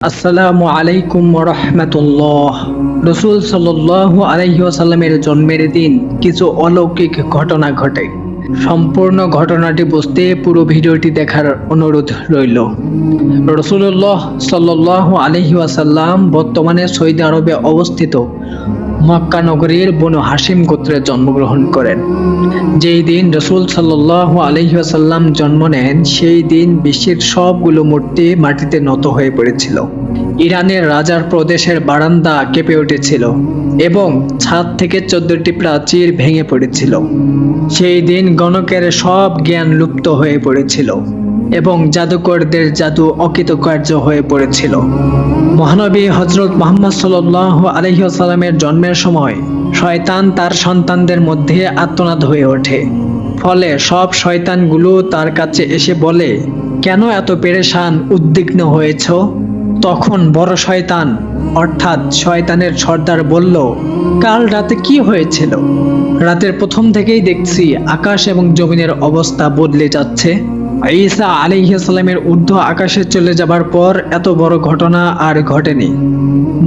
আসসালামু আলাইকুম রাহমাতুল্লাহ। রাসূল সাল্লাল্লাহু আলাইহি ওয়াসাল্লামের জন্মের দিন কিছু অলৌকিক ঘটনা ঘটে। সম্পূর্ণ ঘটনাটি বুঝতে পুরো ভিডিওটি দেখার অনুরোধ রইল। রাসূলুল্লাহ সাল্লাল্লাহু আলাইহি ওয়াসাল্লাম বর্তমানে সৌদি আরবে অবস্থিত মক্কা নগরীর বনু হাশিম গোত্রে জন্মগ্রহণ করেন। যেই দিন রাসূল সাল্লাল্লাহু আলাইহি ওয়াসাল্লাম জন্ম নেন সেই দিন বিশ্বের সবগুলো মূর্তি মাটিতে নত হয়ে পড়েছিল। ইরানের রাজার প্রদেশের বারান্দা কেঁপে উঠেছিল এবং ছাদ থেকে 14টি প্রাচীর ভেঙে পড়েছিল। সেই দিন গণকের সব জ্ঞান লুপ্ত হয়ে পড়েছিল এবং জাদুকরদের জাদু অকৃতকার্য হয়ে পড়েছিল। মহানবী হযরত মুহাম্মদ সাল্লাল্লাহু আলাইহি ওয়াসাল্লামের জন্মের সময় শয়তান তার সন্তানদের মধ্যে আর্তনাদ হয়ে ওঠে। ফলে সব শয়তানগুলো তার কাছে এসে বলে, কেন এত পেরেশান উদ্বিগ্ন হয়েছ? তখন বড় শয়তান অর্থাৎ শয়তানের সর্দার বলল, কাল রাতে কি হয়েছিল? রাতের প্রথম থেকেই দেখছি আকাশ এবং জমিনের অবস্থা বদলে যাচ্ছে। ঈসা আলাইহিস সালামের ঊর্ধ্ব আকাশে চলে যাবার পর এত বড় ঘটনা আর ঘটেনি।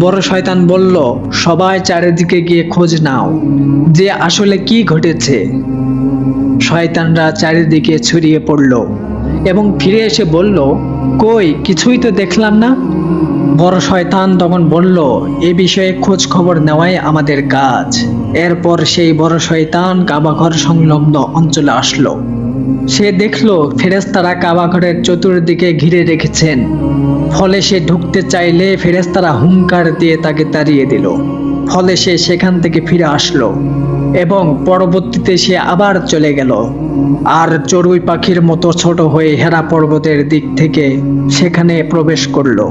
বড় শয়তান বলল, সবাই চারিদিকে গিয়ে খোঁজ নাও যে আসলে কি ঘটেছে। শয়তানরা চারিদিকে ছড়িয়ে পড়ল এবং ফিরে এসে বলল, কই কিছুই তো দেখলাম না। বড় শয়তান তখন বলল, এ বিষয়ে খোঁজ খবর নেওয়াই আমাদের কাজ। এরপর সেই বড় শয়তান কাবাঘর সংলগ্ন অঞ্চলে আসলো। সে দেখলো ফেরেশতারা কাবাঘরের চতুর্দিকে ঘিরে রেখেছেন। ফলে সে ঢুকতে চাইলে ফেরেশতারা হুঙ্কার দিয়ে তাকে তাড়িয়ে দিল। ফলে সে সেখান থেকে ফিরে আসলো এবং পরবর্তীতে সে আবার চলে গেল আর চড়ুই পাখির মতো ছোট হয়ে হেরা পর্বতের দিক থেকে সেখানে প্রবেশ করলো।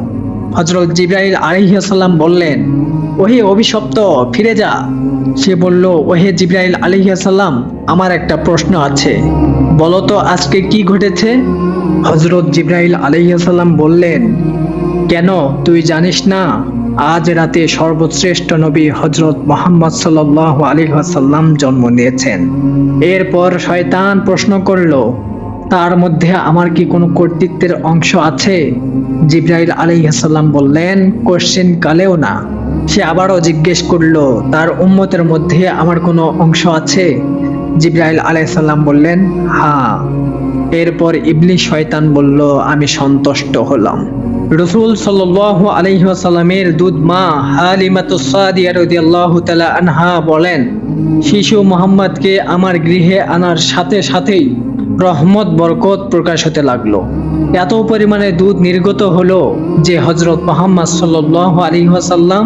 হযরত জিবরাইল আলাইহিস সালাম বললেন, ওহে অভিশপ্ত, ফিরে যা। সে বলল, ওহে জিবরাইল আলাইহিস সালাম, আমার একটা প্রশ্ন আছে, বলো তো আজকে কি ঘটেছে? হযরত জিবরাইল আলাইহিস সালাম বললেন, কেন তুই জানিস না? আজ রাতে সর্বশ্রেষ্ঠ নবী হযরত মুহাম্মদ সাল্লাল্লাহু আলাইহি ওয়াসাল্লাম জন্ম নিয়েছেন। এরপর শয়তান প্রশ্ন করল, তার মধ্যে আমার কি কোনো কর্তৃত্বের অংশ আছে? জিবরাইল আলাইহিস সালাম বললেন, কোশ্চেন কালেও না। সে আবারও জিজ্ঞেস করল, তার উম্মতের মধ্যে আমার কোনো অংশ আছে? জিবরাইল আলাইহিস সালাম বললেন, হ্যাঁ। এরপর ইবলিস শয়তান বলল, আমি সন্তুষ্ট হলাম। রাসূল সাল্লাল্লাহু আলাইহি ওয়াসাল্লামের দুধ মা হালিমাতুস সাদিয়া রাদিয়াল্লাহু তাআলা আনহা বলেন, শিশু মুহাম্মদকে আমার গৃহে আনার সাথে সাথেই রহমত বরকত প্রকাশ হতে লাগলো। এত পরিমাণে দুধ নির্গত হলো যে হযরত মুহাম্মদ সাল্লাল্লাহু আলাইহি ওয়াসাল্লাম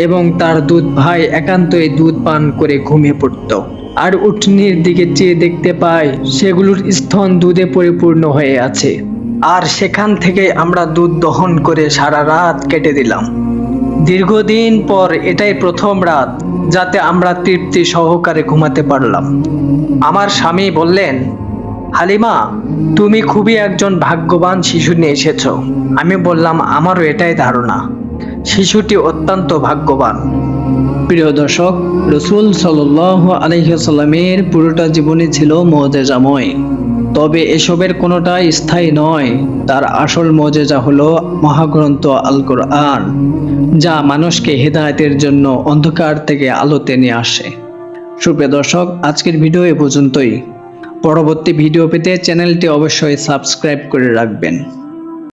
এবং তার দুধ ভাই একান্তই দুধ পান করে ঘুমিয়ে পড়তো। আর উটনির দিকে চেয়ে দেখতে পায় সেগুলোর স্তন দুধে পরিপূর্ণ হয়ে আছে। আর সেখান থেকে আমরা দুধ দহন করে সারা রাত কেটে দিলাম। দীর্ঘদিন পর এটাই প্রথম রাত যাতে আমরা তৃপ্তি সহকারে ঘুমাতে পারলাম। আমার স্বামী বললেন, হালিমা, তুমি খুবই একজন ভাগ্যবান শিশু নিয়ে এসেছো। আমি বললাম, আমারও এটাই ধারণা, শিশুটি অত্যন্ত ভাগ্যবান। প্রিয় দর্শক, রাসূল সাল্লাল্লাহু আলাইহি ওয়াসাল্লামের পুরোটা জীবনই ছিল মুআজিজাময়। তবে এসবের কোনোটাই স্থায়ী নয়। তার আসল মুআজিজা হলো মহাগ্রন্থ আল কোরআন, যা মানুষকে হেদায়েতের জন্য অন্ধকার থেকে আলোতে নিয়ে আসে। সুপ্রিয় দর্শক, আজকের ভিডিও এ পর্যন্তই। পরবর্তী ভিডিও পেতে চ্যানেলটি অবশ্যই সাবস্ক্রাইব করে রাখবেন।